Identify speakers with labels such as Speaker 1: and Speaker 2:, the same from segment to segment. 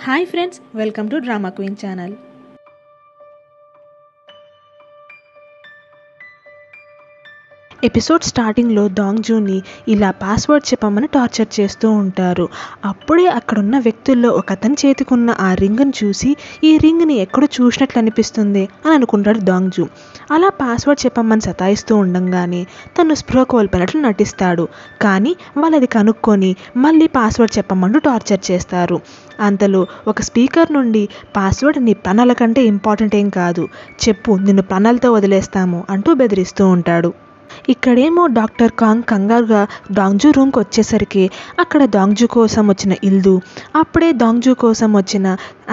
Speaker 1: Hi friends, welcome to drama queen channel. Episode స్టార్టింగ్లో దాంగ్జూని ఇలా password చెప్పమని టార్చర్ చేస్తూ ఉంటారు. అప్పుడే అక్కడున్న వ్యక్తుల్లో ఒక అతని చేతికున్న ఆ రింగ్ని చూసి ఈ రింగ్ని ఎక్కడో చూసినట్లు అనిపిస్తుంది అని అనుకుంటాడు దాంగ్జూ. అలా పాస్వర్డ్ చెప్పమని సతాయిస్తూ ఉండంగానే తను స్పృహ కోల్పోయినట్లు నటిస్తాడు. కానీ వాళ్ళది కనుక్కొని మళ్ళీ పాస్వర్డ్ చెప్పమంటూ టార్చర్ చేస్తారు. అంతలో ఒక స్పీకర్ నుండి పాస్వర్డ్ నీ ప్రాణాల కంటే ఇంపార్టెంట్ ఏం కాదు, చెప్పు, నిన్ను ప్రాణాలతో వదిలేస్తాము అంటూ బెదిరిస్తూ ఉంటాడు. ఇక్కడేమో డాక్టర్ కాంగ్ కంగారుగా దాంగ్జూ రూమ్కి వచ్చేసరికి అక్కడ దాంగ్జూ కోసం వచ్చిన ఇల్దు, అప్పుడే దాంగ్జూ కోసం వచ్చిన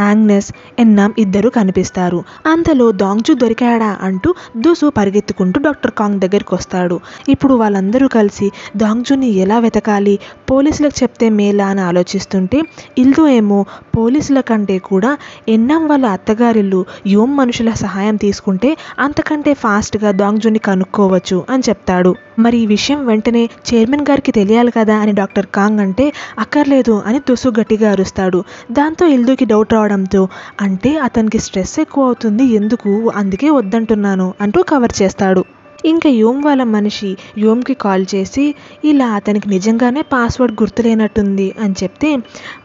Speaker 1: ఆగ్నెస్, ఎన్నామ్ ఇద్దరు కనిపిస్తారు. అంతలో దాంగ్జూ దొరికాడా అంటూ దూసు పరిగెత్తుకుంటూ డాక్టర్ కాంగ్ దగ్గరికి వస్తాడు. ఇప్పుడు వాళ్ళందరూ కలిసి దాంగ్జూని ఎలా వెతకాలి, పోలీసులకు చెప్తే మేలా అని ఆలోచిస్తుంటే ఇల్దు ఏమో పోలీసుల కంటే కూడా ఎన్నామ్ వాళ్ళ అత్తగారిల్లు యోమ్ మనుషుల సహాయం తీసుకుంటే అంతకంటే ఫాస్ట్గా దాంగ్జూని కనుక్కోవచ్చు అని చెప్తాడు. మరి ఈ విషయం వెంటనే చైర్మన్ గారికి తెలియాలి కదా అని డాక్టర్ కాంగ్ అంటే అక్కర్లేదు అని తుసు గట్టిగా అరుస్తాడు. దాంతో ఇల్దుకి డౌట్ రావడంతో అంటే అతనికి స్ట్రెస్ ఎక్కువ అవుతుంది, ఎందుకు, అందుకే వద్దంటున్నాను అంటూ కవర్ చేస్తాడు. ఇంకా యోమ్ వాళ్ళ మనిషి యోమ్కి కాల్ చేసి ఇలా అతనికి నిజంగానే పాస్వర్డ్ గుర్తులేనట్టుంది అని చెప్తే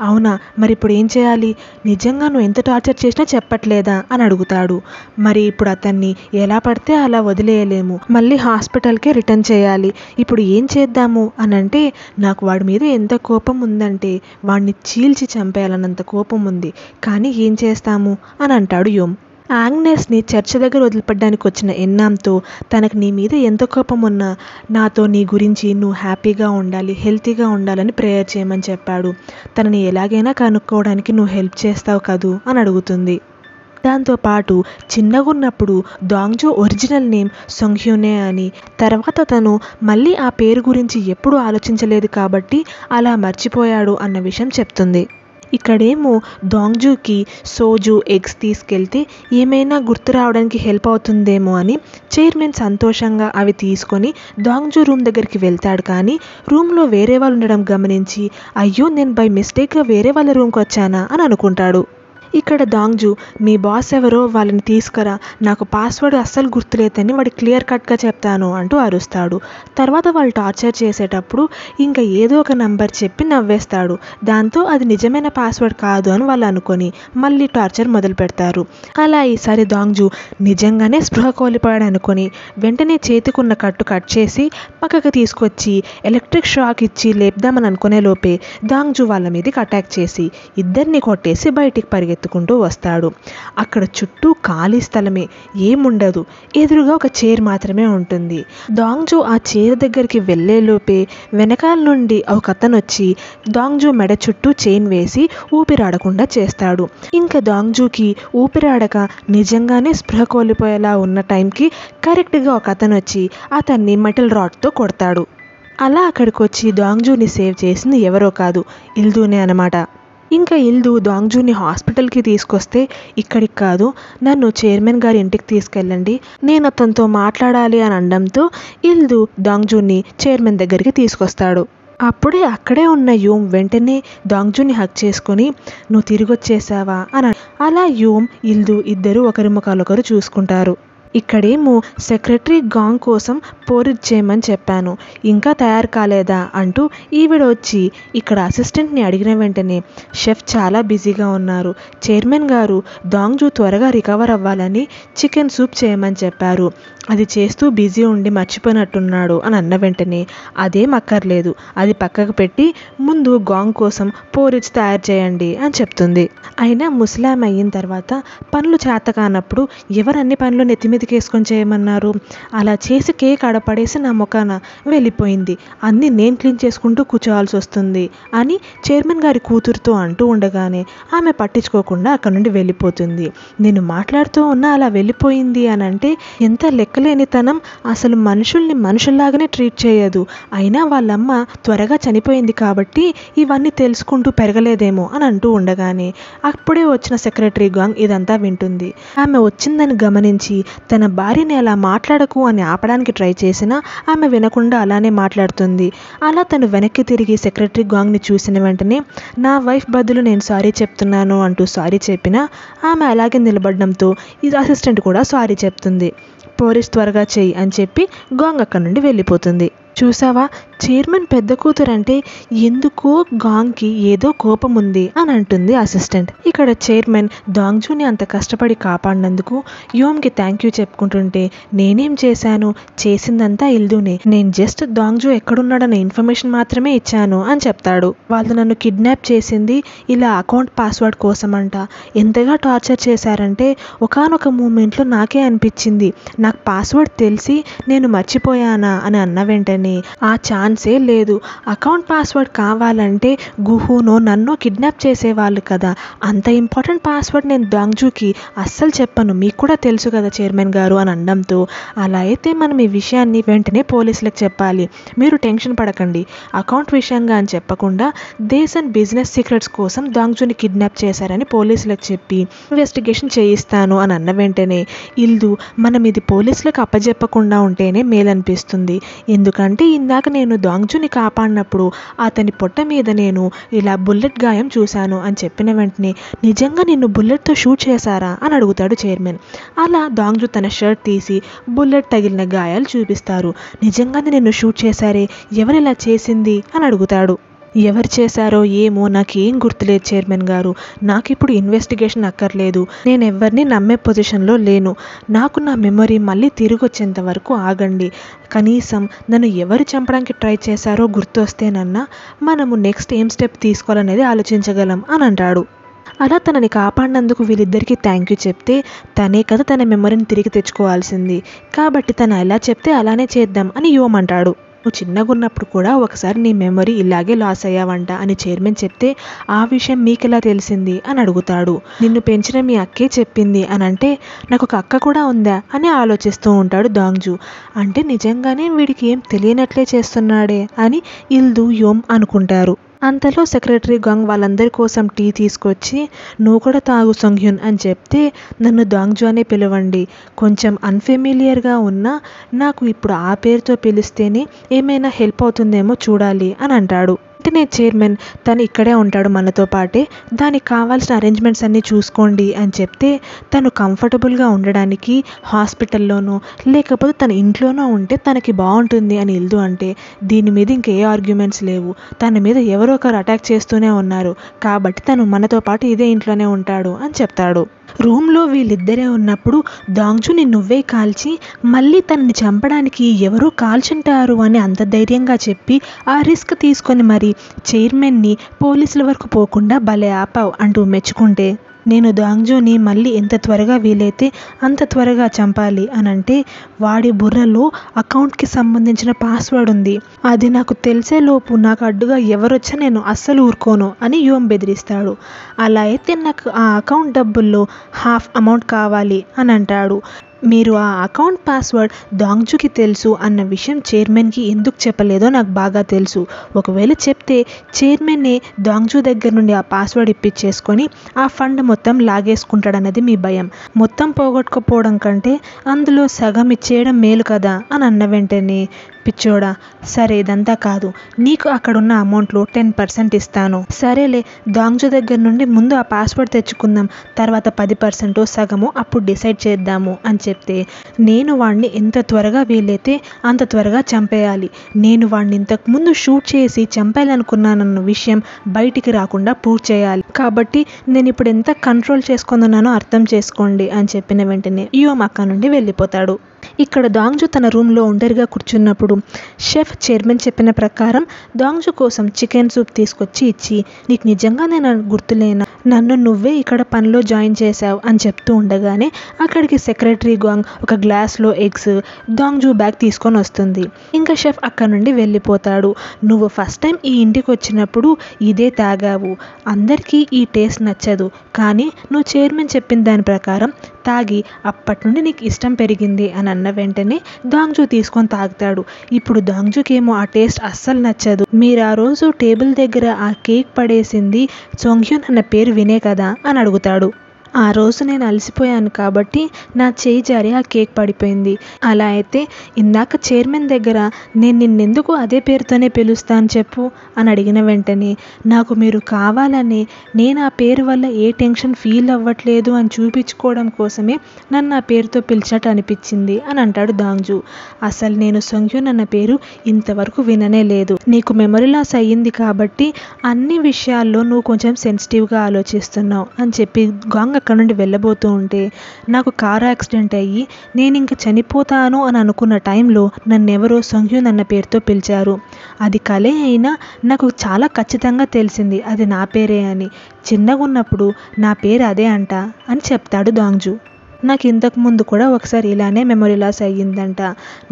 Speaker 1: అవునా, మరి ఇప్పుడు ఏం చేయాలి, నిజంగా నువ్వు ఎంత టార్చర్ చేసినా చెప్పట్లేదా అని అడుగుతాడు. మరి ఇప్పుడు అతన్ని ఎలా పడితే అలా వదిలేయలేము, మళ్ళీ హాస్పిటల్కే రిటర్న్ చేయాలి, ఇప్పుడు ఏం చేద్దాము అని అంటే నాకు వాడి మీద ఎంత కోపం ఉందంటే వాడిని చీల్చి చంపేయాలన్నంత కోపం ఉంది, కానీ ఏం చేస్తాము అని అంటాడు యోమ్. ఆగ్నెస్ని చర్చ్ దగ్గర వదిలిపెట్టడానికి వచ్చిన ఎన్నామ్తో తనకు నీ మీద ఎంత కోపం ఉన్నా నాతో నీ గురించి నువ్వు హ్యాపీగా ఉండాలి, హెల్తీగా ఉండాలని ప్రేయర్ చేయమని చెప్పాడు, తనని ఎలాగైనా కనుక్కోవడానికి నువ్వు హెల్ప్ చేస్తావు కదూ అని అడుగుతుంది. దాంతోపాటు చిన్నగున్నప్పుడు దాంగ్జూ ఒరిజినల్ నేమ్ సొంగ్హ్యూనే అని, తర్వాత తను మళ్ళీ ఆ పేరు గురించి ఎప్పుడూ ఆలోచించలేదు కాబట్టి అలా మర్చిపోయాడు అన్న విషయం చెప్తుంది. ఇక్కడేమో దాంగ్జూకి సోజు ఎగ్స్ తీసుకెళ్తే ఏమైనా గుర్తు రావడానికి హెల్ప్ అవుతుందేమో అని చైర్మన్ సంతోషంగా అవి తీసుకొని దాంగ్జూ రూమ్ దగ్గరికి వెళ్తాడు. కానీ రూమ్లో వేరే వాళ్ళు ఉండడం గమనించి అయ్యో నేను బై మిస్టేక్గా వేరే వాళ్ళ రూమ్కి వచ్చానా అని అనుకుంటాడు. ఇక్కడ దాంగ్జూ మీ బాస్ ఎవరో వాళ్ళని తీసుకురా, నాకు పాస్వర్డ్ అస్సలు గుర్తులేదని వాడి క్లియర్ కట్గా చెప్తాను అంటూ అరుస్తాడు. తర్వాత వాళ్ళు టార్చర్ చేసేటప్పుడు ఇంకా ఏదో ఒక నంబర్ చెప్పి నవ్వేస్తాడు. దాంతో అది నిజమైన పాస్వర్డ్ కాదు అని వాళ్ళు అనుకొని మళ్ళీ టార్చర్ మొదలు పెడతారు. అలా ఈసారి దాంగ్జూ నిజంగానే స్పృహ కోల్పోయాడు అనుకొని వెంటనే చేతికున్న కట్టు కట్ చేసి పక్కకు తీసుకొచ్చి ఎలక్ట్రిక్ షాక్ ఇచ్చి లేపుదామని అనుకునే లోపే దాంగ్జూ వాళ్ళ మీదకి అటాక్ చేసి ఇద్దరిని కొట్టేసి బయటికి పరిగెత్తుకుంటూ వస్తాడు. అక్కడ చుట్టూ ఖాళీ స్థలమే, ఏముండదు, ఎదురుగా ఒక చైర్ మాత్రమే ఉంటుంది. దాంగ్జూ ఆ చైర్ దగ్గరికి వెళ్లేలోపే వెనకాల నుండి ఒక అతను వచ్చి దాంగ్జూ మెడ చుట్టూ చైన్ వేసి ఊపిరాడకుండా చేస్తాడు. ఇంకా దాంగ్జూకి ఊపిరాడక నిజంగానే స్పృహ కోల్పోయేలా ఉన్న టైంకి కరెక్ట్గా ఒక అతను వచ్చి అతన్ని మెటల్ రాడ్తో కొడతాడు. అలా అక్కడికి వచ్చి దాంగ్జూని సేవ్ చేసింది ఎవరో కాదు, ఇల్దూనే అన్నమాట. ఇంకా ఇల్దు దాంగ్జూని హాస్పిటల్కి తీసుకొస్తే ఇక్కడికి కాదు, నన్ను చైర్మన్ గారి ఇంటికి తీసుకెళ్ళండి, నేను అతనితో మాట్లాడాలి అని అనడంతో ఇల్దు దాంగ్జూని చైర్మన్ దగ్గరికి తీసుకొస్తాడు. అప్పుడే అక్కడే ఉన్న యోమ్ వెంటనే దాంగ్జూని హక్ చేసుకొని నువ్వు తిరిగి వచ్చేసావా అని. అలా యోమ్ ఇల్దు ఇద్దరు ఒకరి ముఖాలొకరు చూసుకుంటారు. ఇక్కడేమో సెక్రటరీ గాంగ్ కోసం పోరిజ్ చేయమని చెప్పాను, ఇంకా తయారు కాలేదా అంటూ ఈవిడ వచ్చి ఇక్కడ అసిస్టెంట్ని అడిగిన వెంటనే షెఫ్ చాలా బిజీగా ఉన్నారు, చైర్మన్ గారు దాంగ్జూ త్వరగా రికవర్ అవ్వాలని చికెన్ సూప్ చేయమని చెప్పారు, అది చేస్తూ బిజీ ఉండి మర్చిపోయినట్టున్నాడు అని అన్న వెంటనే అదేం అక్కర్లేదు, అది పక్కకు పెట్టి ముందు గాంగ్ కోసం పోరిజ్ తయారు చేయండి అని చెప్తుంది. అయినా ముస్లాం అయిన తర్వాత పనులు చేత కానప్పుడు ఎవరన్ని పనులు నెత్తిమీద కేసుకొని చేయమన్నారు, అలా చేసి కేక్ ఆడపడేసి నా ముఖాన వెళ్ళిపోయింది, అన్నీ నేను క్లీన్ చేసుకుంటూ కూర్చోవాల్సి వస్తుంది అని చైర్మన్ గారి కూతురుతో అంటూ ఉండగానే ఆమె పట్టించుకోకుండా అక్కడి నుండి వెళ్ళిపోతుంది. నేను మాట్లాడుతూ ఉన్నా అలా వెళ్ళిపోయింది అని అంటే ఎంత లెక్కలేనితనం, అసలు మనుషుల్ని మనుషుల్లాగానే ట్రీట్ చేయదు, అయినా వాళ్ళమ్మ త్వరగా చనిపోయింది కాబట్టి ఇవన్నీ తెలుసుకుంటూ పెరగలేదేమో అని అంటూ ఉండగానే అప్పుడే వచ్చిన సెక్రటరీ గాంగ్ ఇదంతా వింటుంది. ఆమె వచ్చిందని గమనించి తన భార్యని అలా మాట్లాడకు అని ఆపడానికి ట్రై చేసినా ఆమె వినకుండా అలానే మాట్లాడుతుంది. అలా తను వెనక్కి తిరిగి సెక్రటరీ గాంగ్ని చూసిన వెంటనే నా వైఫ్ బదులు నేను సారీ చెప్తున్నాను అంటూ సారీ చెప్పినా ఆమె అలాగే నిలబడడంతో ఈ అసిస్టెంట్ కూడా సారీ చెప్తుంది. పోలీస్ త్వరగా చెయ్యి అని చెప్పి గాంగ్ అక్కడి నుండి వెళ్ళిపోతుంది. చూసావా, చైర్మన్ పెద్ద కూతురు అంటే ఎందుకో గాంగ్కి ఏదో కోపం ఉంది అని అంటుంది అసిస్టెంట్. ఇక్కడ చైర్మన్ దాంగ్జూని అంత కష్టపడి కాపాడినందుకు యోమ్కి థ్యాంక్ యూ చెప్పుకుంటుంటే నేనేం చేశాను, చేసిందంతా ఇల్దూనే, నేను జస్ట్ దాంగ్జూ ఎక్కడున్నాడన్న ఇన్ఫర్మేషన్ మాత్రమే ఇచ్చాను అని చెప్తాడు. వాళ్ళు నన్ను కిడ్నాప్ చేసింది ఇలా అకౌంట్ పాస్వర్డ్ కోసమంట. ఎంతగా టార్చర్ చేశారంటే ఒకానొక మూమెంట్లో నాకే అనిపించింది నాకు పాస్వర్డ్ తెలిసి నేను మర్చిపోయానా అని అన్న వెంటనే ఆ ఛాన్సే లేదు. అకౌంట్ పాస్వర్డ్ కావాలంటే గుహునో నన్నో కిడ్నాప్ చేసేవాళ్ళు కదా, అంత ఇంపార్టెంట్ పాస్వర్డ్ నేను దాంగ్జూకి అస్సలు చెప్పను, మీకు కూడా తెలుసు కదా చైర్మన్ గారు అని అనడంతో అలా అయితే మనం ఈ విషయాన్ని వెంటనే పోలీసులకు చెప్పాలి, మీరు టెన్షన్ పడకండి, అకౌంట్ విషయంగా అని చెప్పకుండా దేశం బిజినెస్ సీక్రెట్స్ కోసం దాంగ్జూని కిడ్నాప్ చేశారని పోలీసులకు చెప్పి ఇన్వెస్టిగేషన్ చేయిస్తాను అని అన్న వెంటనే ఇల్దు మనం ఇది పోలీసులకు అప్పజెప్పకుండా ఉంటేనే మేలనిపిస్తుంది. ఎందుకంటే ఇందాక నేను దాంగ్జూని కాపాడినప్పుడు అతని పొట్ట మీద నేను ఇలా బుల్లెట్ గాయం చూశాను అని చెప్పిన వెంటనే నిజంగా నిన్ను బుల్లెట్తో షూట్ చేశారా అని అడుగుతాడు చైర్మన్. అలా దాంగ్జూ తన షర్ట్ తీసి బుల్లెట్ తగిలిన గాయాలు చూపిస్తారు. నిజంగానే నిన్ను షూట్ చేశారే, ఎవరు ఇలా చేసింది అని అడుగుతాడు. ఎవరు చేశారో ఏమో నాకేం గుర్తులేదు చైర్మన్ గారు, నాకు ఇప్పుడు ఇన్వెస్టిగేషన్ అక్కర్లేదు, నేను ఎవరిని నమ్మే పొజిషన్లో లేను, నాకు నా మెమొరీ మళ్ళీ తిరిగి వచ్చేంత వరకు ఆగండి, కనీసం నన్ను ఎవరు చంపడానికి ట్రై చేశారో గుర్తొస్తేనన్నా మనము నెక్స్ట్ ఏం స్టెప్ తీసుకోవాలనేది ఆలోచించగలం అని అంటాడు. అలా తనని కాపాడినందుకు వీళ్ళిద్దరికీ థ్యాంక్ యూ చెప్తే తనే కదా తన మెమొరీని తిరిగి తెచ్చుకోవాల్సింది, కాబట్టి తను ఎలా చెప్తే అలానే చేద్దాం అని యోమ్ అంటాడు. నువ్వు చిన్నగా ఉన్నప్పుడు కూడా ఒకసారి నీ మెమొరీ ఇలాగే లాస్ అయ్యావంట అని చైర్మన్ చెప్తే ఆ విషయం మీకెలా తెలిసింది అని అడుగుతాడు. నిన్ను పెంచిన మీ అక్కే చెప్పింది అని అంటే నాకు ఒక అక్క కూడా ఉందా అని ఆలోచిస్తూ ఉంటాడు దాంగ్జూ. అంటే నిజంగానే వీడికి ఏం తెలియనట్లే చేస్తున్నాడే అని ఇల్దు యోమ్ అనుకుంటారు. అంతలో సెక్రటరీ గాంగ్ వాళ్ళందరి కోసం టీ తీసుకొచ్చి నువ్వు కూడా తాగు సొంగ్హ్యున్ అని చెప్తే నన్ను దాంగ్జూ అనే పిలవండి, కొంచెం అన్ఫెమిలియర్గా ఉన్నా నాకు ఇప్పుడు ఆ పేరుతో పిలిస్తేనే ఏమైనా హెల్ప్ అవుతుందేమో చూడాలి అని అంటాడు. వెంటనే చైర్మన్ తను ఇక్కడే ఉంటాడు మనతో పాటే, దానికి కావాల్సిన అరేంజ్మెంట్స్ అన్నీ చూసుకోండి అని చెప్తే తను కంఫర్టబుల్గా ఉండడానికి హాస్పిటల్లోనో లేకపోతే తన ఇంట్లోనో ఉంటే తనకి బాగుంటుంది అని ఇల్దు అంటే దీని మీద ఇంకే ఆర్గ్యుమెంట్స్ లేవు, తన మీద ఎవరో ఒకరు అటాక్ చేస్తూనే ఉన్నారు కాబట్టి తను మనతో పాటు ఇదే ఇంట్లోనే ఉంటాడు అని చెప్తాడు. రూమ్లో వీళ్ళిద్దరే ఉన్నప్పుడు దాంగ్జూని నువ్వే కాల్చి మళ్ళీ తనని చంపడానికి ఎవరో కాల్చుంటారు అని అంత ధైర్యంగా చెప్పి ఆ రిస్క్ తీసుకొని మరి చైర్మన్ని పోలీసుల వరకు పోకుండా భలే ఆపావు అంటూ మెచ్చుకుంటే నేను దాంగ్జూని మళ్ళీ ఎంత త్వరగా వీలైతే అంత త్వరగా చంపాలి అని అంటే వాడి బుర్రలో అకౌంట్కి సంబంధించిన పాస్వర్డ్ ఉంది, అది నాకు తెలిసేలోపు నాకు అడ్డుగా ఎవరొచ్చా నేను అస్సలు ఊరుకోను అని యోమ్ బెదిరిస్తాడు. అలా అయితే నాకు ఆ అకౌంట్ డబ్బుల్లో హాఫ్ అమౌంట్ కావాలి అని అంటాడు. మీరు ఆ అకౌంట్ పాస్వర్డ్ దాంగ్జూకి తెలుసు అన్న విషయం చైర్మన్కి ఎందుకు చెప్పలేదో నాకు బాగా తెలుసు, ఒకవేళ చెప్తే చైర్మన్నే దాంగ్జూ దగ్గర నుండి ఆ పాస్వర్డ్ ఇప్పించేసుకొని ఆ ఫండ్ మొత్తం లాగేసుకుంటాడన్నది మీ భయం, మొత్తం పోగొట్టుకోపోవడం కంటే అందులో సగం ఇచ్చేయడం మేలు కదా అని అన్న వెంటనే పిచ్చోడా, సరే ఇదంతా కాదు, నీకు అక్కడున్న అమౌంట్లో 10% ఇస్తాను, సరేలే దాంగ్జూ దగ్గర నుండి ముందు ఆ పాస్వర్డ్ తెచ్చుకుందాం, తర్వాత 10% సగము అప్పుడు డిసైడ్ చేద్దాము అని చెప్తే నేను వాడిని ఎంత త్వరగా వీలైతే అంత త్వరగా చంపేయాలి, నేను వాడిని ఇంతకుముందు షూట్ చేసి చంపేయాలనుకున్నానన్న విషయం బయటికి రాకుండా పూర్తి చేయాలి, కాబట్టి నేను ఇప్పుడు ఎంత కంట్రోల్ చేసుకున్నానో అర్థం చేసుకోండి అని చెప్పిన వెంటనే యోమ్ అక్క నుండి వెళ్ళిపోతాడు. ఇక్కడ దాంగ్జూ తన రూమ్లో ఒంటరిగా కూర్చున్నప్పుడు షెఫ్ చైర్మన్ చెప్పిన ప్రకారం దాంగ్జూ కోసం చికెన్ సూప్ తీసుకొచ్చి ఇచ్చి నీకు నిజంగా నేను గుర్తులేనా, నన్ను నువ్వే ఇక్కడ పనిలో జాయిన్ చేశావు అని చెప్తూ ఉండగానే అక్కడికి సెక్రటరీ గాంగ్ ఒక గ్లాస్లో ఎగ్స్ దాంగ్జూ బ్యాగ్ తీసుకొని వస్తుంది. ఇంకా షెఫ్ అక్కడ నుండి వెళ్ళిపోతాడు. నువ్వు ఫస్ట్ టైం ఈ ఇంటికి వచ్చినప్పుడు ఇదే తాగావు, అందరికీ ఈ టేస్ట్ నచ్చదు, కానీ నువ్వు చైర్మన్ చెప్పిన దాని ప్రకారం తాగి అప్పటి నుండి నీకు ఇష్టం పెరిగింది అని అన్న వెంటనే దాంగ్జూ తీసుకొని తాగుతాడు. ఇప్పుడు దాంగ్జూకేమో ఆ టేస్ట్ అస్సలు నచ్చదు. మీరు ఆ రోజు టేబుల్ దగ్గర ఆ కేక్ పడేసింది సొంగ్హ్యున్ అన్న పేరు వినే కదా అని అడుగుతాడు. ఆ రోజు నేను అలసిపోయాను కాబట్టి నా చేయి జారి ఆ కేక్ పడిపోయింది. అలా అయితే ఇందాక చైర్మన్ దగ్గర నేను నిన్నెందుకు అదే పేరుతోనే పిలుస్తాను చెప్పు అని అడిగిన వెంటనే నాకు మీరు కావాలని నేను ఆ పేరు వల్ల ఏ టెన్షన్ ఫీల్ అవ్వట్లేదు అని చూపించుకోవడం కోసమే నన్ను ఆ పేరుతో పిలిచినట్టు అనిపించింది అని అంటాడు దాంగ్జూ. అసలు నేను సొంగ్యూన్ అన్న పేరు ఇంతవరకు విననే లేదు. నీకు మెమరీ లాస్ అయ్యింది కాబట్టి అన్ని విషయాల్లో నువ్వు కొంచెం సెన్సిటివ్గా ఆలోచిస్తున్నావు అని చెప్పి గాంగ్ అక్కడ నుండి వెళ్ళబోతూ ఉంటే నాకు కారు యాక్సిడెంట్ అయ్యి నేను ఇంక చనిపోతాను అని అనుకున్న టైంలో నన్నెవరో సొంగ్యూన్ అన్న పేరుతో పిలిచారు. అది కలే అయినా నాకు చాలా ఖచ్చితంగా తెలిసింది అది నా పేరే అని. చిన్నగా ఉన్నప్పుడు నా పేరు అదే అంట అని చెప్తాడు దాంగ్జూ. నాకు ఇంతకు ముందు కూడా ఒకసారి ఇలానే మెమరీ లాస్ అయ్యిందంట.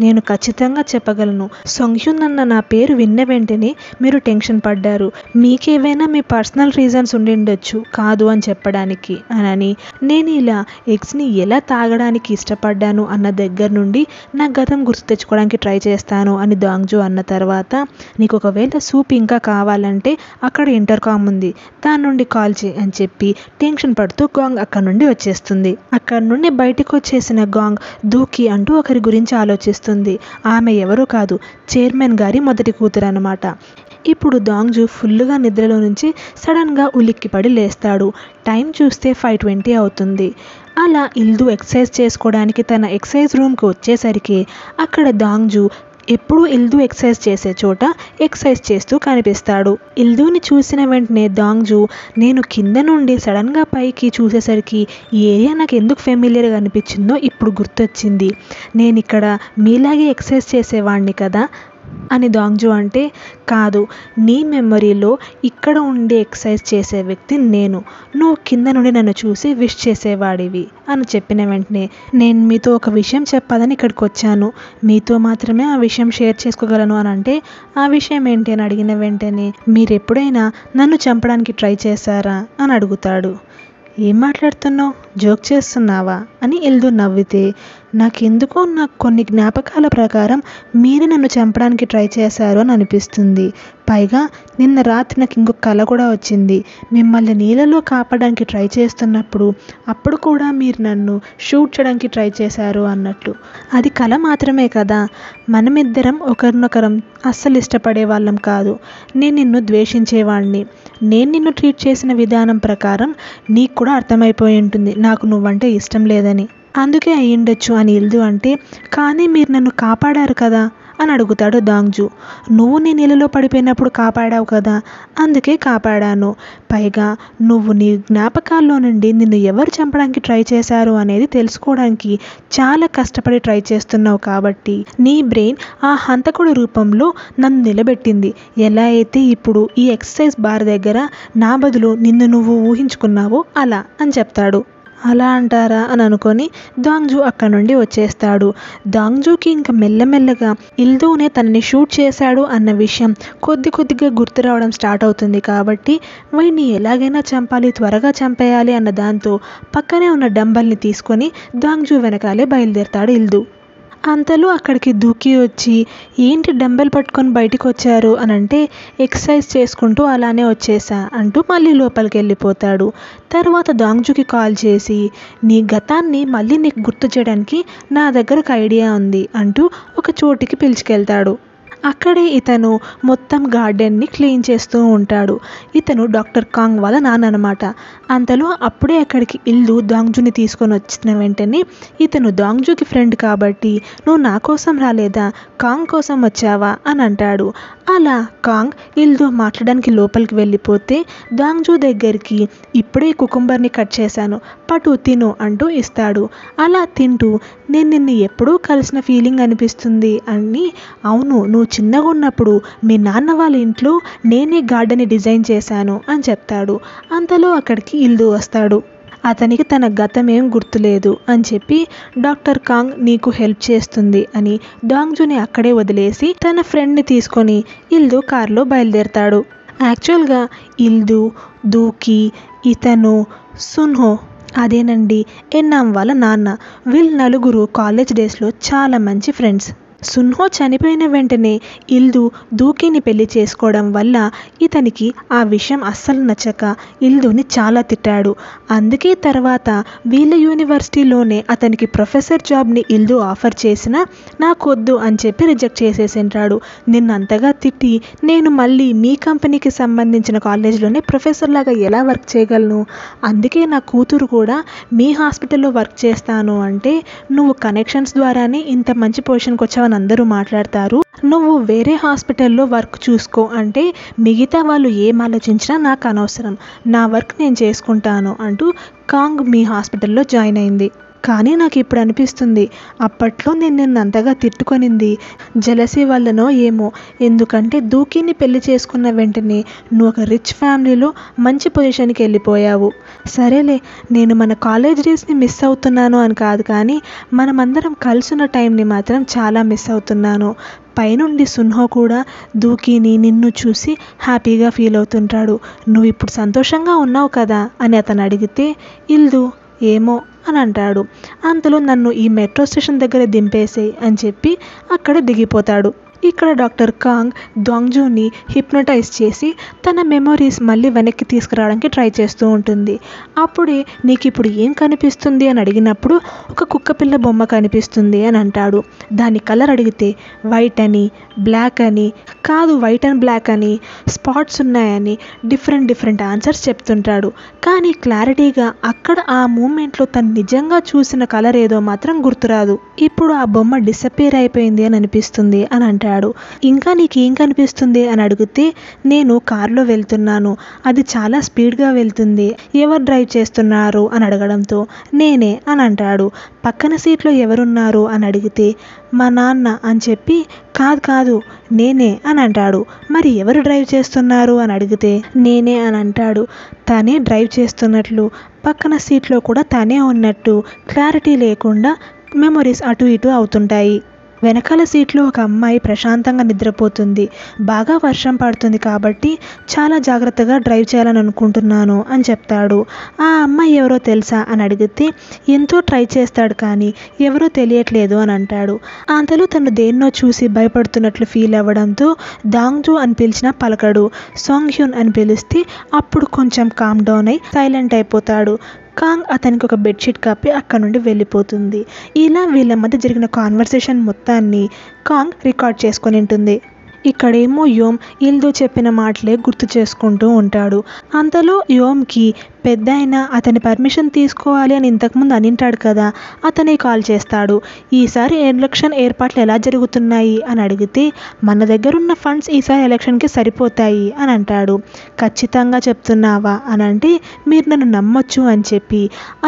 Speaker 1: నేను ఖచ్చితంగా చెప్పగలను సొంగ్యూన్ అన్న నా పేరు విన్న వెంటనే మీరు టెన్షన్ పడ్డారు. మీకేవైనా మీ పర్సనల్ రీజన్స్ ఉండిండొచ్చు కాదు అని చెప్పడానికి అని. నేను ఇలా ఎగ్స్ని ఎలా తాగడానికి ఇష్టపడ్డాను అన్న దగ్గర నుండి నా గతం గుర్తు తెచ్చుకోవడానికి ట్రై చేస్తాను అని దాంగ్జూ అన్న తర్వాత నీకు ఒకవేళ సూప్ ఇంకా కావాలంటే అక్కడ ఇంటర్కామ్ ఉంది దాని నుండి కాల్ చేయి అని చెప్పి టెన్షన్ పడుతూ గాంగ్ అక్కడ నుండి వచ్చేస్తుంది. అక్కడ నుండి బయటకు వచ్చేసిన గాంగ్ దూకి అంటూ ఒకరి గురించి ఆలోచిస్తుంది. ఆమె ఎవరో కాదు చైర్మన్ గారి మొదటి కూతురు అన్నమాట. ఇప్పుడు దాంగ్జూ ఫుల్గా నిద్రలో నుంచి సడన్గా ఉలిక్కిపడి లేస్తాడు. టైం చూస్తే 5:20 అవుతుంది. అలా ఇల్దు ఎక్సర్సైజ్ చేసుకోవడానికి తన ఎక్సర్సైజ్ రూమ్కి వచ్చేసరికి అక్కడ దాంగ్జూ ఎప్పుడూ ఇల్దు ఎక్సర్సైజ్ చేసే చోట ఎక్సర్సైజ్ చేస్తూ కనిపిస్తాడు. ఇల్దుని చూసిన వెంటనే దాంగ్జూ నేను కింద నుండి సడన్గా పైకి చూసేసరికి ఈ ఏరియా నాకు ఎందుకు ఫెమిలియర్గా అనిపించిందో ఇప్పుడు గుర్తొచ్చింది. నేను ఇక్కడ మీలాగే ఎక్సర్సైజ్ చేసేవాడిని కదా అని దాంగ్జూ అంటే కాదు నీ మెమరీలో ఇక్కడ ఉండే ఎక్సర్సైజ్ చేసే వ్యక్తి నేను. నువ్వు కింద నుండి నన్ను చూసి విష్ చేసేవాడివి అని చెప్పిన వెంటనే నేను మీతో ఒక విషయం చెప్పాలని ఇక్కడికి వచ్చాను. మీతో మాత్రమే ఆ విషయం షేర్ చేసుకోగలను అని అంటే ఆ విషయం ఏంటి అని అడిగిన వెంటనే మీరు ఎప్పుడైనా నన్ను చంపడానికి ట్రై చేశారా అని అడుగుతాడు. ఏం మాట్లాడుతున్నావు జోక్ చేస్తున్నావా అని ఇల్దు నవ్వితే నాకు కొన్ని జ్ఞాపకాల ప్రకారం మీరే నన్ను చంపడానికి ట్రై చేశారు అని అనిపిస్తుంది. పైగా నిన్న రాత్రి నాకు ఇంకొక కల కూడా వచ్చింది. మిమ్మల్ని నీళ్ళలో కాపాడడానికి ట్రై చేస్తున్నప్పుడు అప్పుడు కూడా మీరు నన్ను షూట్ చేయడానికి ట్రై చేశారు అన్నట్లు. అది కల మాత్రమే కదా, మనమిద్దరం ఒకరినొకరం అస్సలు ఇష్టపడే వాళ్ళం కాదు. నేను నిన్ను ద్వేషించేవాడిని. నేను నిన్ను ట్రీట్ చేసిన విధానం ప్రకారం నీకు కూడా అర్థమైపోయి ఉంటుంది నాకు నువ్వంటే ఇష్టం లేదని. అందుకే అయ్యుండొచ్చు అని ఇల్దు అంటే కానీ మీరు నన్ను కాపాడారు కదా అని అడుగుతాడు దాంగ్జూ. నువ్వు నీ నీళ్ళలో పడిపోయినప్పుడు కాపాడావు కదా అందుకే కాపాడాను. పైగా నువ్వు నీ జ్ఞాపకాల్లో నుండి నిన్ను ఎవరు చంపడానికి ట్రై చేశారు అనేది తెలుసుకోవడానికి చాలా కష్టపడి ట్రై చేస్తున్నావు కాబట్టి నీ బ్రెయిన్ ఆ హంతకుడి రూపంలో నన్ను నిలబెట్టింది. ఎలా అయితే ఇప్పుడు ఈ ఎక్సర్సైజ్ బార్ దగ్గర నా బదులు నిన్ను నువ్వు ఊహించుకున్నావో అలా అని చెప్తాడు. అలా అంటారా అని అనుకొని దాంగ్జూ అక్కడ నుండి వచ్చేస్తాడు. దాంగ్జూకి ఇంకా మెల్లమెల్లగా ఇల్దూనే తనని షూట్ చేశాడు అన్న విషయం కొద్దిగా గుర్తు రావడం స్టార్ట్ అవుతుంది. కాబట్టి వీడిని ఎలాగైనా చంపాలి, త్వరగా చంపేయాలి అన్న దాంతో పక్కనే ఉన్న డంబల్ని తీసుకొని దాంగ్జూ వెనకాలే బయలుదేరతాడు ఇల్దు. అంతలో అక్కడికి దూకి వచ్చి ఏంటి డంబెల్ పట్టుకొని బయటికి వచ్చారు అని అంటే ఎక్సర్సైజ్ చేసుకుంటూ అలానే వచ్చేసా అంటూ మళ్ళీ లోపలికి వెళ్ళిపోతాడు. తర్వాత దాంగ్జూకి కాల్ చేసి నీ గతాన్ని మళ్ళీ నీకు గుర్తు చేయడానికి నా దగ్గర ఒక ఐడియా ఉంది అంటూ ఒక చోటికి పిలుచుకెళ్తాడు. అక్కడే ఇతను మొత్తం గార్డెన్ని క్లీన్ చేస్తూ ఉంటాడు. ఇతను డాక్టర్ కాంగ్ వాళ్ళ నాన్న అనమాట. అంతలో అప్పుడే అక్కడికి ఇల్దు దాంగ్జూని తీసుకొని వచ్చిన వెంటనే ఇతను దాంగ్జూకి ఫ్రెండ్ కాబట్టి నువ్వు నా కోసం రాలేదా, కాంగ్ కోసం వచ్చావా అని అంటాడు. అలా కాంగ్ ఇల్దు మాట్లాడడానికి లోపలికి వెళ్ళిపోతే దాంగ్జూ దగ్గరికి ఇప్పుడే కుకుంబర్ని కట్ చేశాను పటు తిను అంటూ ఇస్తాడు. అలా తింటూ నేను నిన్ను ఎప్పుడూ కలిసిన ఫీలింగ్ అనిపిస్తుంది అని. అవును, నువ్వు చిన్నగా ఉన్నప్పుడు మీ నాన్న వాళ్ళ ఇంట్లో నేనే గార్డెన్ని డిజైన్ చేశాను అని చెప్తాడు. అంతలో అక్కడికి ఇల్దు వస్తాడు. అతనికి తన గతం ఏం గుర్తులేదు అని చెప్పి డాక్టర్ కాంగ్ నీకు హెల్ప్ చేస్తుంది అని దాంగ్జూని అక్కడే వదిలేసి తన ఫ్రెండ్ని తీసుకొని ఇల్దు కారులో బయలుదేరతాడు. యాక్చువల్గా ఇల్దు, దూకి, ఇతను, సున్హో అదేనండి ఎన్నాం వాళ్ళ నాన్న, వీళ్ళు నలుగురు కాలేజ్ డేస్లో చాలా మంచి ఫ్రెండ్స్. సున్హో చనిపోయిన వెంటనే ఇల్దు దూకీని పెళ్లి చేసుకోవడం వల్ల ఇతనికి ఆ విషయం అస్సలు నచ్చక ఇల్దుని చాలా తిట్టాడు. అందుకే తర్వాత వీళ్ళ యూనివర్సిటీలోనే అతనికి ప్రొఫెసర్ జాబ్ని ఇల్దు ఆఫర్ చేసినా నాకొద్దు అని చెప్పి రిజెక్ట్ చేసేసింటాడు. నిన్నంతగా తిట్టి నేను మళ్ళీ మీ కంపెనీకి సంబంధించిన కాలేజ్లోనే ప్రొఫెసర్ లాగా ఎలా వర్క్ చేయగలను? అందుకే నా కూతురు కూడా మీ హాస్పిటల్లో వర్క్ చేస్తాను అంటే నువ్వు కనెక్షన్స్ ద్వారానే ఇంత మంచి పొజిషన్కి వచ్చావని అందరూ మాట్లాడతారు. నువ్వు వేరే హాస్పిటల్లో వర్క్ చూసుకో అంటే మిగతా వాళ్ళు ఏం ఆలోచించినా నాకు అనవసరం, నా వర్క్ నేను చేసుకుంటాను అంటూ కాంగ్ మీ హాస్పిటల్లో జాయిన్ అయింది. కానీ నాకు ఇప్పుడు అనిపిస్తుంది అప్పట్లో నేను నిన్ను అంతగా తిట్టుకొనింది జెలసీ వల్లనో ఏమో. ఎందుకంటే దూకీని పెళ్లి చేసుకున్న వెంటనే నువ్వు ఒక రిచ్ ఫ్యామిలీలో మంచి పొజిషన్కి వెళ్ళిపోయావు. సరేలే, నేను మన కాలేజ్ డేస్ని మిస్ అవుతున్నాను అని కాదు, కానీ మనమందరం కలిసిన టైంని మాత్రం చాలా మిస్ అవుతున్నాను. పైనుండి సున్హో కూడా దూకీని నిన్ను చూసి హ్యాపీగా ఫీల్ అవుతుంటాడు. నువ్వు ఇప్పుడు సంతోషంగా ఉన్నావు కదా అని అతను అడిగితే ఇల్దు ఏమో అని అంటాడు. అంతలో నన్ను ఈ మెట్రో స్టేషన్ దగ్గర దింపేసేయ్ అని చెప్పి అక్కడ దిగిపోతాడు. ఇక్కడ డాక్టర్ కాంగ్ డాంగ్జూని హిప్నటైజ్ చేసి తన మెమొరీస్ మళ్ళీ వెనక్కి తీసుకురావడానికి ట్రై చేస్తూ ఉంటుంది. అప్పుడే నీకు ఇప్పుడు ఏం కనిపిస్తుంది అని అడిగినప్పుడు ఒక కుక్కపిల్ల బొమ్మ కనిపిస్తుంది అని అంటాడు. దాని కలర్ అడిగితే వైట్ అని, బ్లాక్ అని, కాదు వైట్ అండ్ బ్లాక్ అని, స్పాట్స్ ఉన్నాయని డిఫరెంట్ ఆన్సర్స్ చెప్తుంటాడు. కానీ క్లారిటీగా అక్కడ ఆ మూమెంట్లో తను నిజంగా చూసిన కలర్ ఏదో మాత్రం గుర్తురాదు. ఇప్పుడు ఆ బొమ్మ డిసప్పేర్ అయిపోయింది అని అనిపిస్తుంది అని అంటాడు. ఇంకా నీకేం కనిపిస్తుంది అని అడిగితే నేను కారులో వెళ్తున్నాను, అది చాలా స్పీడ్గా వెళ్తుంది, ఎవరు డ్రైవ్ చేస్తున్నారు అని అడగడంతో నేనే అని అంటాడు. పక్కన సీట్లో ఎవరున్నారు అని అడిగితే మా నాన్న అని చెప్పి కాదు నేనే అని అంటాడు. మరి ఎవరు డ్రైవ్ చేస్తున్నారు అని అడిగితే నేనే అని అంటాడు. తనే డ్రైవ్ చేస్తున్నట్లు, పక్కన సీట్లో కూడా తనే ఉన్నట్టు క్లారిటీ లేకుండా మెమొరీస్ అటు ఇటు అవుతుంటాయి. వెనకాల సీట్లో ఒక అమ్మాయి ప్రశాంతంగా నిద్రపోతుంది. బాగా వర్షం పడుతుంది కాబట్టి చాలా జాగ్రత్తగా డ్రైవ్ చేయాలని అనుకుంటున్నాను అని చెప్తాడు. ఆ అమ్మాయి ఎవరో తెలుసా అని అడిగితే ఎంతో ట్రై చేస్తాడు కానీ ఎవరో తెలియట్లేదు అని అంటాడు. అంతలో తను దేన్నో చూసి భయపడుతున్నట్లు ఫీల్ అవ్వడంతో దాంగ్జూ అని పిలిచినా పలకడు. సాంగ్హ్యున్ అని పిలిస్తే అప్పుడు కొంచెం కామ్ డౌన్ అయి సైలెంట్ అయిపోతాడు. కాంగ్ అతనికి ఒక బెడ్షీట్ కప్పి అక్కడ నుండి వెళ్ళిపోతుంది. ఇలా వీళ్ళ మధ్య జరిగిన కాన్వర్సేషన్ మొత్తాన్ని కాంగ్ రికార్డ్ చేసుకొని ఉంటుంది. ఇక్కడేమో యోమ్ ఇల్దు చెప్పిన మాటలే గుర్తు చేసుకుంటూ ఉంటాడు. అంతలో యోమ్కి పెద్ద అయినా అతని పర్మిషన్ తీసుకోవాలి అని ఇంతకుముందు అనింటాడు కదా, అతనే కాల్ చేస్తాడు. ఈసారి ఎలక్షన్ ఏర్పాట్లు ఎలా జరుగుతున్నాయి అని అడిగితే మన దగ్గర ఉన్న ఫండ్స్ ఈసారి ఎలక్షన్కి సరిపోతాయి అని అంటాడు. ఖచ్చితంగా చెప్తున్నావా అని అంటే మీరు నన్ను నమ్మొచ్చు అని చెప్పి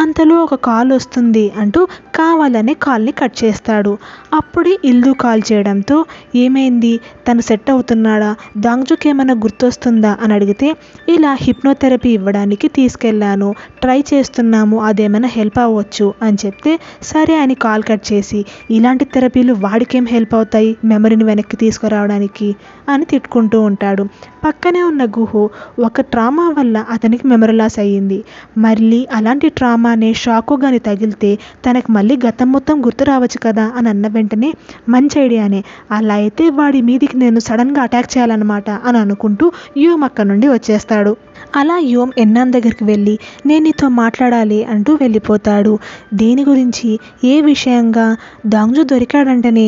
Speaker 1: అంతలో ఒక కాల్ వస్తుంది అంటూ కావాలనే కాల్ని కట్ చేస్తాడు. అప్పుడే ఇల్దు కాల్ చేయడంతో ఏమైంది, తను సెట్ అవుతున్నాడా, దాంగ్జూకి ఏమైనా గుర్తొస్తుందా అని అడిగితే ఇలా హిప్నోథెరపీ ఇవ్వడానికి తీసుకెళ్ళాను, ట్రై చేస్తున్నాము, అదేమైనా హెల్ప్ అవ్వచ్చు అని చెప్తే సరే అని కాల్ కట్ చేసి ఇలాంటి థెరపీలు వాడికేం హెల్ప్ అవుతాయి మెమరీని వెనక్కి తీసుకురావడానికి అని తిట్టుకుంటూ ఉంటాడు. పక్కనే ఉన్న గుహు ఒక ట్రామా వల్ల అతనికి మెమరీ లాస్ అయ్యింది. మళ్ళీ అలాంటి ట్రామానే షాకు గాని తగిలితే తనకు మళ్ళీ గతం మొత్తం గుర్తు రావచ్చు కదా అని అన్న వెంటనే మంచి ఐడియానే, అలా అయితే వాడి మీదికి నేను సడన్గా అటాక్ చేయాలన్నమాట అని అనుకుంటూ యోమ్ అక్కడ నుండి వచ్చేస్తాడు. అలా యోమ్ ఎన్నాన్ దగ్గరికి వెళ్ళి నేను నీతో మాట్లాడాలి అంటూ వెళ్ళిపోతాడు. దేని గురించి, ఏ విషయంగా? దాంగ్జూ దొరికాడంటనే,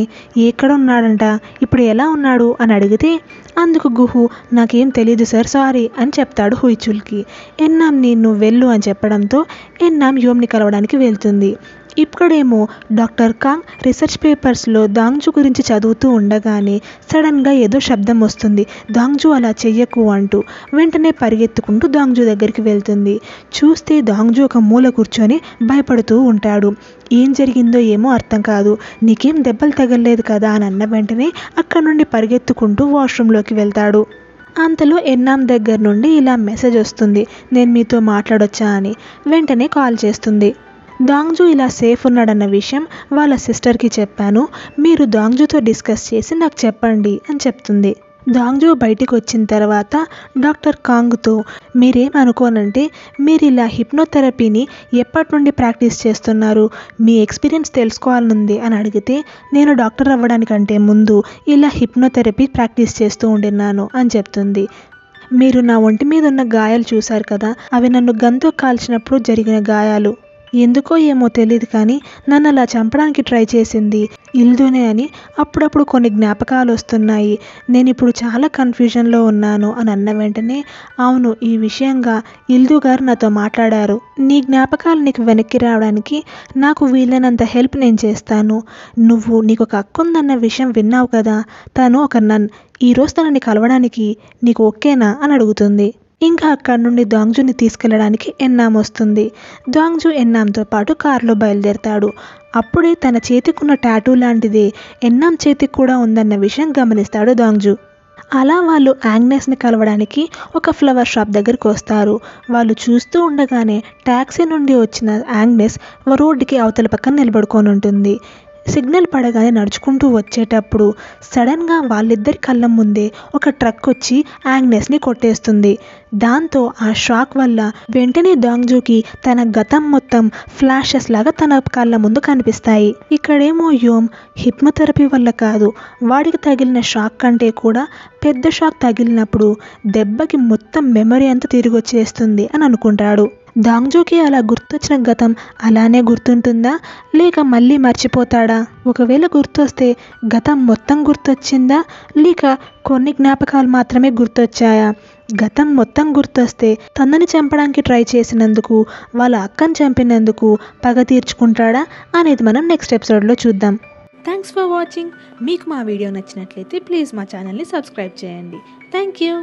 Speaker 1: ఎక్కడ ఉన్నాడంట, ఇప్పుడు ఎలా ఉన్నాడు అని అడిగితే అందుకు గుహు నాకేం తెలీదు సార్, సారీ అని చెప్తాడు హుయిచుల్కి. ఎన్నాంని నువ్వు వెళ్ళు అని చెప్పడంతో ఎన్నాం యోమ్ని కలవడానికి వెళ్తుంది. ఇప్పుడేమో డాక్టర్ కాంగ్ రీసెర్చ్ పేపర్స్లో దాంగ్జూ గురించి చదువుతూ ఉండగానే సడన్గా ఏదో శబ్దం వస్తుంది. దాంగ్జూ అలా చెయ్యకు అంటూ వెంటనే పరిగెత్తుకుంటూ దాంగ్జూ దగ్గరికి వెళ్తుంది. చూస్తే దాంగ్జూ ఒక మూల కూర్చొని భయపడుతూ ఉంటాడు. ఏం జరిగిందో ఏమో అర్థం కాదు, నీకేం దెబ్బలు తగలలేదు కదా అని అన్న వెంటనే అక్కడ నుండి పరిగెత్తుకుంటూ వాష్రూమ్లోకి వెళ్తాడు. అంతలో ఎన్నాం దగ్గర నుండి ఇలా మెసేజ్ వస్తుంది, నేను మీతో మాట్లాడొచ్చా అని. వెంటనే కాల్ చేస్తుంది. దాంగ్జూ ఇలా సేఫ్ ఉన్నాడన్న విషయం వాళ్ళ సిస్టర్కి చెప్పాను, మీరు దాంగ్జూతో డిస్కస్ చేసి నాకు చెప్పండి అని చెప్తుంది. దాంగ్జూ బయటికి వచ్చిన తర్వాత డాక్టర్ కాంగ్తో మీరేమనుకోనంటే మీరు ఇలా హిప్నోథెరపీని ఎప్పటి నుండి ప్రాక్టీస్ చేస్తున్నారు, మీ ఎక్స్పీరియన్స్ తెలుసుకోవాలనుంది అని అడిగితే నేను డాక్టర్ అవ్వడానికంటే ముందు ఇలా హిప్నోథెరపీ ప్రాక్టీస్ చేస్తూ ఉండినాను అని చెప్తుంది. మీరు నా ఒంటి మీద ఉన్న గాయాలు చూశారు కదా, అవి నన్ను గన్తో కాల్చినప్పుడు జరిగిన గాయాలు. ఎందుకో ఏమో తెలియదు కానీ నన్ను అలా చంపడానికి ట్రై చేసింది ఇల్దునే అని అప్పుడప్పుడు కొన్ని జ్ఞాపకాలు వస్తున్నాయి. నేను ఇప్పుడు చాలా కన్ఫ్యూజన్లో ఉన్నాను అని అన్న వెంటనే అవును, ఈ విషయంగా ఇల్దు గారు నాతో మాట్లాడారు. నీ జ్ఞాపకాలు నీకు వెనక్కి రావడానికి నాకు వీలైనంత హెల్ప్ నేను చేస్తాను. నీకు ఒక అక్క ఉందన్న విషయం విన్నావు కదా, తను ఒక నన్. ఈరోజు తనని కలవడానికి నీకు ఓకేనా అని అడుగుతుంది. ఇంకా అక్కడి నుండి దాంగ్జూని తీసుకెళ్లడానికి ఎన్నాం వస్తుంది. దాంగ్జూ ఎన్నాంతో పాటు కారులో బయలుదేరతాడు. అప్పుడే తన చేతికున్న టాటూ లాంటిదే ఎన్నాం చేతికి కూడా ఉందన్న విషయం గమనిస్తాడు దాంగ్జూ. అలా వాళ్ళు ఆగ్నెస్ని కలవడానికి ఒక ఫ్లవర్ షాప్ దగ్గరికి వస్తారు. వాళ్ళు చూస్తూ ఉండగానే ట్యాక్సీ నుండి వచ్చిన ఆగ్నెస్ రోడ్డుకి అవతల పక్కన నిలబడుకొని ఉంటుంది. సిగ్నల్ పడగానే నడుచుకుంటూ వచ్చేటప్పుడు సడన్గా వాళ్ళిద్దరి కళ్ళ ముందే ఒక ట్రక్ వచ్చి ఆగ్నెస్ని కొట్టేస్తుంది. దాంతో ఆ షాక్ వల్ల వెంటనే దాంగ్జూకి తన గతం మొత్తం ఫ్లాషెస్ లాగా తన కళ్ళ ముందు కనిపిస్తాయి. ఇక్కడేమో యోమ్ హిప్నోథెరపీ వల్ల కాదు, వాడికి తగిలిన షాక్ కంటే కూడా పెద్ద షాక్ తగిలినప్పుడు దెబ్బకి మొత్తం మెమరీ అంతా తిరిగి వచ్చేస్తుంది అని అనుకుంటాడు. దాంగ్జూకి అలా గుర్తొచ్చిన గతం అలానే గుర్తుంటుందా లేక మళ్ళీ మర్చిపోతాడా? ఒకవేళ గుర్తొస్తే గతం మొత్తం గుర్తొచ్చిందా లేక కొన్ని జ్ఞాపకాలు మాత్రమే గుర్తొచ్చాయా? గతం మొత్తం గుర్తొస్తే తనని చంపడానికి ట్రై చేసినందుకు, వాళ్ళ అక్కని చంపినందుకు పగ తీర్చుకుంటాడా అనేది మనం నెక్స్ట్ ఎపిసోడ్లో చూద్దాం. Thanks for watching. మీకు మా వీడియో నచ్చినట్లయితే ప్లీజ్ మా ఛానల్ని సబ్స్క్రైబ్ చేయండి. Thank you.